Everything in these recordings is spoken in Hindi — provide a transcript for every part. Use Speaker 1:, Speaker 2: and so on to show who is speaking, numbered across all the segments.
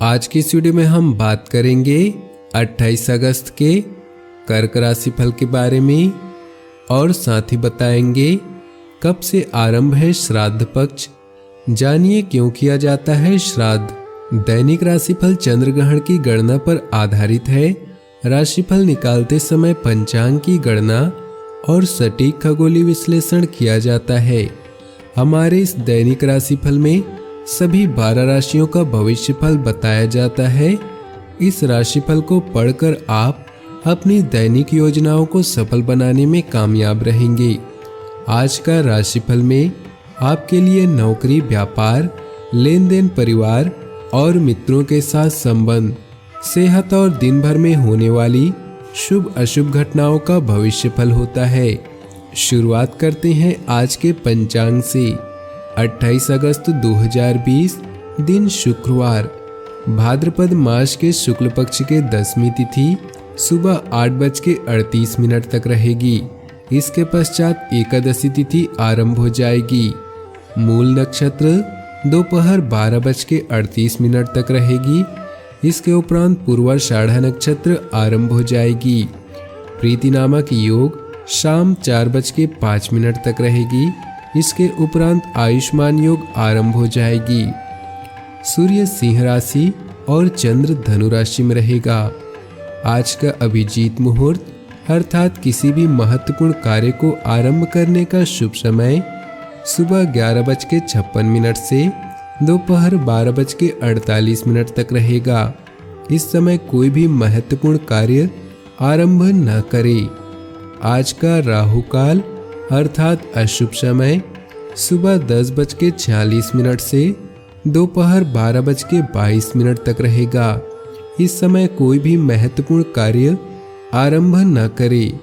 Speaker 1: आज की इस वीडियो में हम बात करेंगे 28 अगस्त के कर्क राशि फल के बारे में और साथ ही बताएंगे कब से आरंभ है श्राद्ध पक्ष। जानिए क्यों किया जाता है श्राद्ध। दैनिक राशिफल चंद्र ग्रहण की गणना पर आधारित है। राशिफल निकालते समय पंचांग की गणना और सटीक खगोलीय विश्लेषण किया जाता है। हमारे इस दैनिक राशिफल में सभी 12 राशियों का भविष्यफल बताया जाता है। इस राशिफल को पढ़कर आप अपनी दैनिक योजनाओं को सफल बनाने में कामयाब रहेंगे। आज का राशिफल में आपके लिए नौकरी, व्यापार, लेन देन, परिवार और मित्रों के साथ संबंध, सेहत और दिन भर में होने वाली शुभ अशुभ घटनाओं का भविष्यफल होता है। शुरुआत करते हैं आज के पंचांग से। 28 अगस्त 2020 दिन शुक्रवार, भाद्रपद मास के शुक्ल पक्ष के 10वीं तिथि सुबह 8:38 तक रहेगी। इसके पश्चात एकादशी तिथि आरंभ हो जाएगी। मूल नक्षत्र दोपहर 12:38 तक रहेगी। इसके उपरांत पूर्वाषाढ़ा नक्षत्र आरंभ हो जाएगी। प्रीति नामक योग शाम 4:05 तक रहेगी। इसके उपरांत आयुष्मान योग आरंभ हो जाएगी। सूर्य सिंह राशि और चंद्र धनु राशि में रहेगा। आज का अभिजीत मुहूर्त अर्थात किसी भी महत्वपूर्ण कार्य को आरंभ करने का शुभ समय सुबह 11:56 से दोपहर 12:48 तक रहेगा। इस समय कोई भी महत्वपूर्ण कार्य आरंभ न करें। आज का राहु काल अर्थात अशुभ समय सुबह 10:46 से दोपहर 12:22 तक रहेगा। इस समय कोई भी महत्वपूर्ण कार्य आरंभ न करें।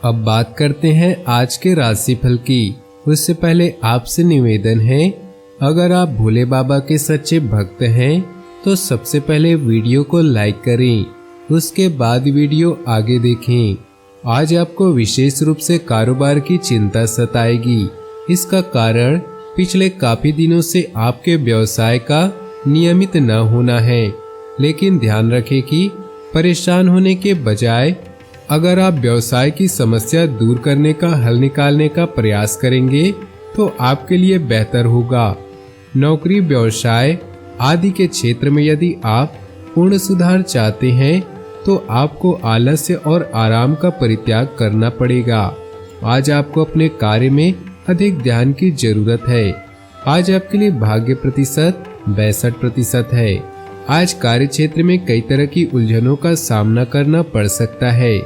Speaker 1: अब बात करते हैं आज के राशिफल की। उससे पहले आपसे निवेदन है, अगर आप भोले बाबा के सच्चे भक्त हैं तो सबसे पहले वीडियो को लाइक करें, उसके बाद वीडियो आगे देखें। आज आपको विशेष रूप से कारोबार की चिंता सताएगी। इसका कारण पिछले काफी दिनों से आपके व्यवसाय का नियमित न होना है। लेकिन ध्यान रखें कि परेशान होने के बजाय अगर आप व्यवसाय की समस्या दूर करने का हल निकालने का प्रयास करेंगे तो आपके लिए बेहतर होगा। नौकरी, व्यवसाय आदि के क्षेत्र में यदि आप पूर्ण सुधार चाहते हैं तो आपको आलस्य और आराम का परित्याग करना पड़ेगा। आज आपको अपने कार्य में अधिक ध्यान की जरूरत है। आज आपके लिए भाग्य प्रतिशत 62% है। आज कार्य क्षेत्र में कई तरह की उलझनों का सामना करना पड़ सकता है।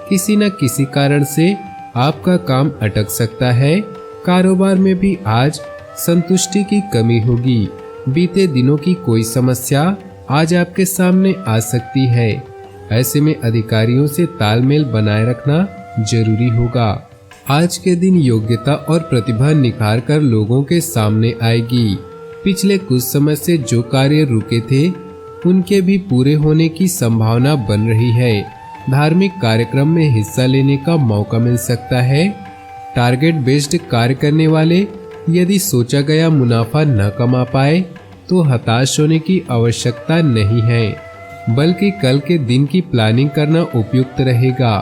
Speaker 1: किसी न किसी कारण से आपका काम अटक सकता है। कारोबार में भी आज संतुष्टि की कमी होगी। बीते दिनों की कोई समस्या आज आपके सामने आ सकती है। ऐसे में अधिकारियों से तालमेल बनाए रखना जरूरी होगा। आज के दिन योग्यता और प्रतिभा निखार कर लोगों के सामने आएगी। पिछले कुछ समय से जो कार्य रुके थे उनके भी पूरे होने की संभावना बन रही है। धार्मिक कार्यक्रम में हिस्सा लेने का मौका मिल सकता है। टारगेट बेस्ड कार्य करने वाले यदि सोचा गया मुनाफा न कमा पाए तो हताश होने की आवश्यकता नहीं है, बल्कि कल के दिन की प्लानिंग करना उपयुक्त रहेगा।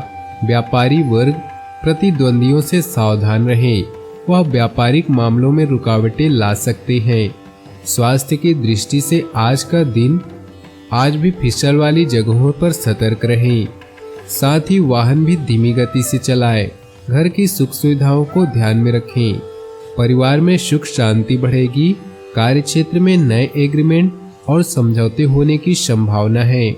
Speaker 1: व्यापारी वर्ग प्रतिद्वंदियों से सावधान रहें, वह व्यापारिक मामलों में रुकावटें ला सकते हैं। स्वास्थ्य की दृष्टि से आज का दिन आज भी फिसल वाली जगहों पर सतर्क रहें। साथ ही वाहन भी धीमी गति से चलाएं। घर की सुख सुविधाओं को ध्यान में रखें। परिवार में सुख शांति बढ़ेगी। कार्य क्षेत्र में नए एग्रीमेंट और समझौते होने की संभावना है।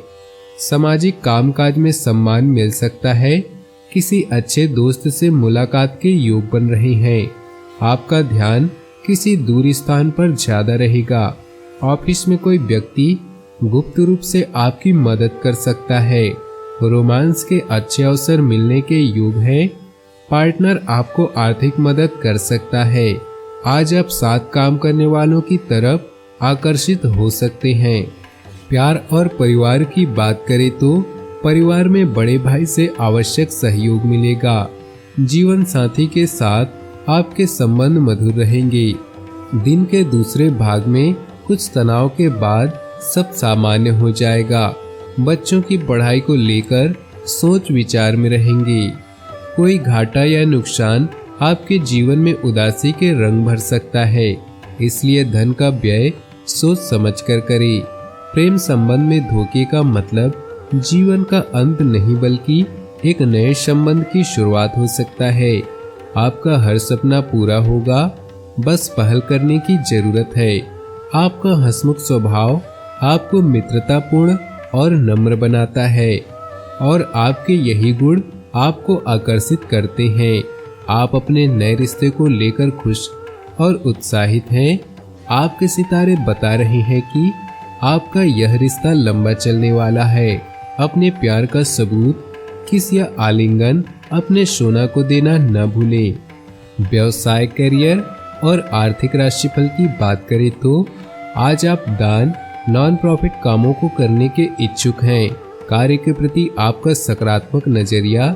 Speaker 1: सामाजिक कामकाज में सम्मान मिल सकता है। किसी अच्छे दोस्त से मुलाकात के योग बन रहे हैं। आपका ध्यान किसी दूर स्थान पर ज्यादा रहेगा। ऑफिस में कोई व्यक्ति गुप्त रूप से आपकी मदद कर सकता है। रोमांस के अच्छे अवसर मिलने के योग हैं। पार्टनर आपको आर्थिक मदद कर सकता है। आज आप साथ काम करने वालों की तरफ आकर्षित हो सकते हैं। प्यार और परिवार की बात करें तो परिवार में बड़े भाई से आवश्यक सहयोग मिलेगा। जीवन साथी के साथ आपके संबंध मधुर रहेंगे। दिन के दूसरे भाग में कुछ तनाव के बाद सब सामान्य हो जाएगा। बच्चों की पढ़ाई को लेकर सोच विचार में रहेंगे। कोई घाटा या नुकसान आपके जीवन में उदासी के रंग भर सकता है, इसलिए धन का व्यय सोच समझकर करें। प्रेम संबंध में धोखे का मतलब जीवन का अंत नहीं बल्कि एक नए संबंध की शुरुआत हो सकता है। आपका हर सपना पूरा होगा, बस पहल करने की जरूरत है। आपका हंसमुख स्वभाव आपको मित्रतापूर्ण और नम्र बनाता है और आपके यही गुण आपको आकर्षित करते हैं। आप अपने नए रिश्ते को लेकर खुश और उत्साहित हैं। आपके सितारे बता रहे हैं कि आपका यह रिश्ता लंबा चलने वाला है। अपने प्यार का सबूत किस या आलिंगन अपने सोना को देना न भूलें। व्यवसाय, करियर और आर्थिक राशिफल की बात करें तो आज आप दान, नॉन प्रॉफिट कामों को करने के इच्छुक हैं। कार्य के प्रति आपका सकारात्मक नजरिया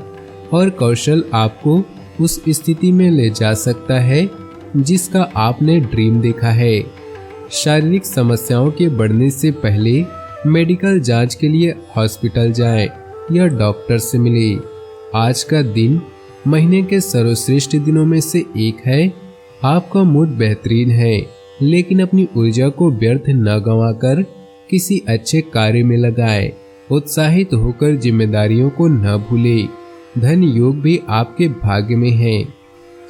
Speaker 1: और कौशल आपको उस स्थिति में ले जा सकता है जिसका आपने ड्रीम देखा है। शारीरिक समस्याओं के बढ़ने से पहले मेडिकल जांच के लिए हॉस्पिटल जाएं या डॉक्टर से मिलें। आज का दिन महीने के सर्वश्रेष्ठ दिनों में से एक है। आपका मूड बेहतरीन है, लेकिन अपनी ऊर्जा को व्यर्थ न गंवाकर किसी अच्छे कार्य में लगाएं। उत्साहित होकर जिम्मेदारियों को न भूलें। धन योग भी आपके भाग्य में है।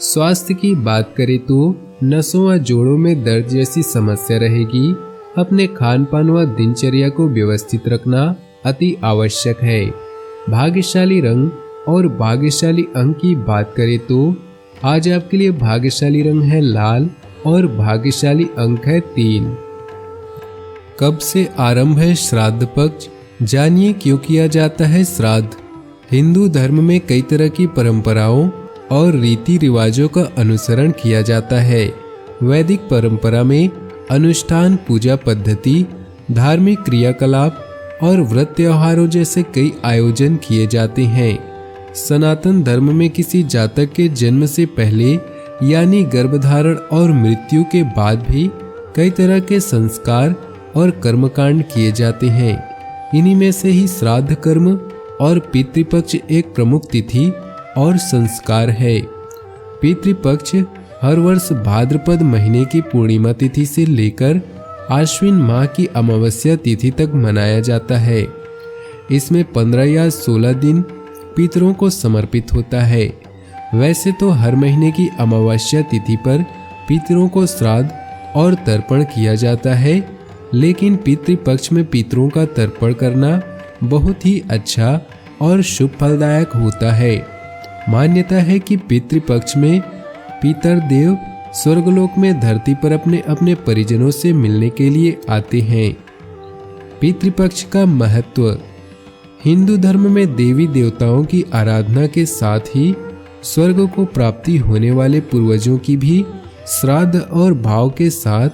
Speaker 1: स्वास्थ्य की बात करें तो नसों व जोड़ों में दर्द जैसी समस्या रहेगी। अपने खान पान व दिनचर्या को व्यवस्थित रखना अति आवश्यक है। भाग्यशाली रंग और भाग्यशाली अंक की बात करें तो आज आपके लिए भाग्यशाली रंग है लाल और भाग्यशाली अंक है 3। कब से आरंभ है श्राद्ध पक्ष, जानिए क्यों किया जाता है श्राद्ध। हिंदू धर्म में कई तरह की परंपराओं और रीति रिवाजों का अनुसरण किया जाता है। वैदिक परंपरा में अनुष्ठान, पूजा पद्धति, धार्मिक क्रियाकलाप और व्रत त्योहारों जैसे कई आयोजन किए जाते हैं। सनातन धर्म में किसी जातक के जन्म से पहले यानी गर्भधारण और मृत्यु के बाद भी कई तरह के संस्कार और कर्मकांड किए जाते हैं। इन्हीं में से ही श्राद्ध कर्म और पितृपक्ष एक प्रमुख तिथि और संस्कार है। पितृपक्ष हर वर्ष भाद्रपद महीने की पूर्णिमा तिथि से लेकर आश्विन माह की अमावस्या तिथि तक मनाया जाता है। इसमें 15 या 16 दिन पितरों को समर्पित होता है। वैसे तो हर महीने की अमावस्या तिथि पर पितरों को श्राद्ध और तर्पण किया जाता है, लेकिन पितृपक्ष में पितरों का तर्पण करना बहुत ही अच्छा और शुभ फलदायक होता है। मान्यता है कि पितृपक्ष में पितर देव स्वर्गलोक में धरती पर अपने अपने परिजनों से मिलने के लिए आते हैं। पितृपक्ष का महत्व। हिंदू धर्म में देवी देवताओं की आराधना के साथ ही स्वर्ग को प्राप्ति होने वाले पूर्वजों की भी श्राद्ध और भाव के साथ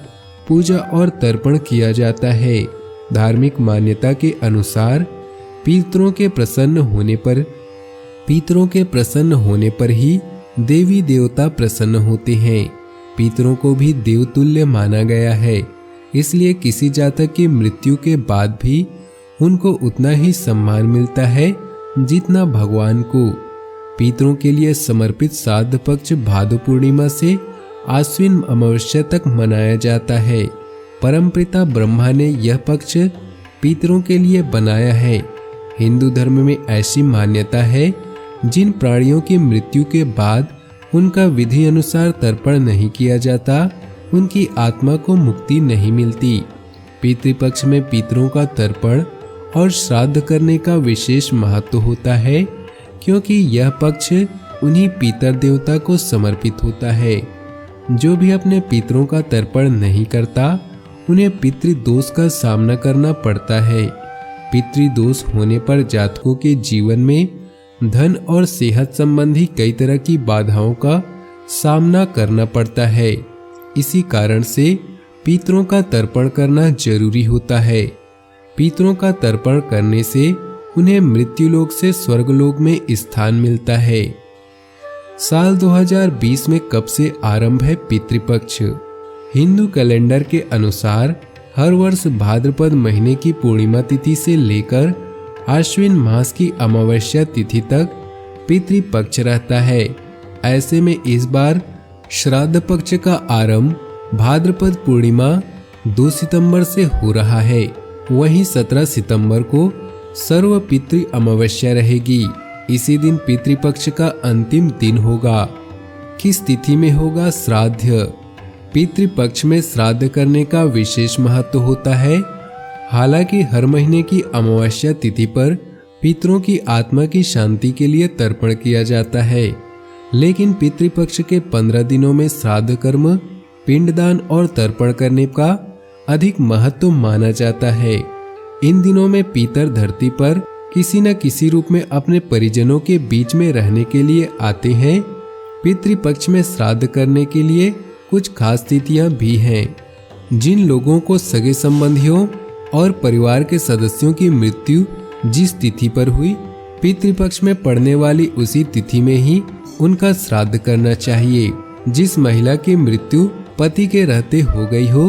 Speaker 1: पूजा और तर्पण किया जाता है। धार्मिक मान्यता के अनुसार पितरों के प्रसन्न होने पर ही देवी देवता प्रसन्न होते हैं। पितरों को भी देवतुल्य माना गया है, इसलिए किसी जातक की मृत्यु के बाद भी उनको उतना ही सम्मान मिलता है जितना भगवान को। पितरों के लिए समर्पित श्राद्ध पक्ष भादो पूर्णिमा से आश्विन अमावस्या तक मनाया जाता है। परमपिता ब्रह्मा ने यह पक्ष पितरों के लिए बनाया है। हिंदू धर्म में ऐसी मान्यता है, जिन प्राणियों की मृत्यु के बाद उनका विधि अनुसार तर्पण नहीं किया जाता, उनकी आत्मा को मुक्ति नहीं मिलती। पितृपक्ष में पितरों का तर्पण और श्राद्ध करने का विशेष महत्व होता है, क्योंकि यह पक्ष उन्हीं पितर देवता को समर्पित होता है। जो भी अपने पितरों का तर्पण नहीं करता, उन्हें पितृदोष का सामना करना पड़ता है। पितृदोष होने पर जातकों के जीवन में धन और सेहत संबंधी कई तरह की बाधाओं का सामना करना पड़ता है। इसी कारण से पितरों का तर्पण करना जरूरी होता है। पितरों का तर्पण करने से उन्हें मृत्युलोक से स्वर्गलोक में स्थान मिलता है। साल 2020 में कब से आरंभ है पितृपक्ष? हिंदू कैलेंडर के अनुसार हर वर्ष भाद्रपद महीने की पूर्णिमा तिथि से लेकर आश्विन मास की अमावस्या तिथि तक पितृपक्ष रहता है। ऐसे में इस बार श्राद्ध पक्ष का आरंभ भाद्रपद पूर्णिमा 2 सितंबर से हो रहा है। वहीं 17 सितंबर को सर्व पितृ अमावस्या रहेगी। इसी दिन पितृपक्ष का अंतिम दिन होगा। किस तिथि में होगा श्राद्ध? पितृपक्ष में श्राद्ध करने का विशेष महत्व होता है। हालांकि हर महीने की अमावस्या तिथि पर पितरों की आत्मा की शांति के लिए तर्पण किया जाता है, लेकिन पितृपक्ष के 15 दिनों में श्राद्ध कर्म, पिंडदान और तर्पण करने का अधिक महत्व माना जाता है। इन दिनों में पितर धरती पर किसी न किसी रूप में अपने परिजनों के बीच में रहने के लिए आते हैं। पितृपक्ष में श्राद्ध करने के लिए कुछ खास तिथियां भी हैं। जिन लोगों को सगे संबंधियों और परिवार के सदस्यों की मृत्यु जिस तिथि पर हुई, पितृपक्ष में पड़ने वाली उसी तिथि में ही उनका श्राद्ध करना चाहिए। जिस महिला की मृत्यु पति के रहते हो गई हो,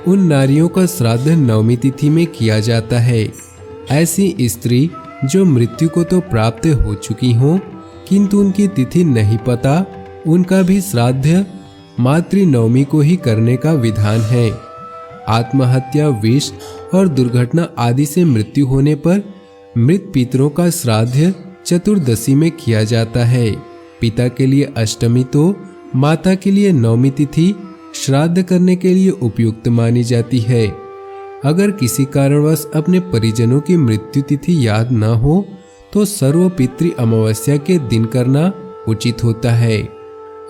Speaker 1: उन नारियों का श्राद्ध नवमी तिथि में किया जाता है। ऐसी स्त्री जो मृत्यु को तो प्राप्त हो चुकी हो किंतु उनकी तिथि नहीं पता, उनका भी श्राद्ध मातृ नवमी को ही करने का विधान है। आत्महत्या, विष और दुर्घटना आदि से मृत्यु होने पर मृत पितरों का श्राद्ध चतुर्दशी में किया जाता है। पिता के लिए अष्टमी तो माता के लिए नवमी तिथि श्राद्ध करने के लिए उपयुक्त मानी जाती है। अगर किसी कारणवश अपने परिजनों की मृत्यु तिथि याद न हो तो सर्व पितृ अमावस्या के दिन करना उचित होता है।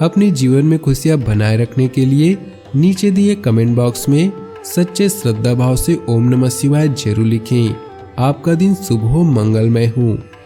Speaker 1: अपने जीवन में खुशियां बनाए रखने के लिए नीचे दिए कमेंट बॉक्स में सच्चे श्रद्धा भाव से ओम नमः शिवाय जरूर लिखें। आपका दिन शुभ हो, मंगलमय हो।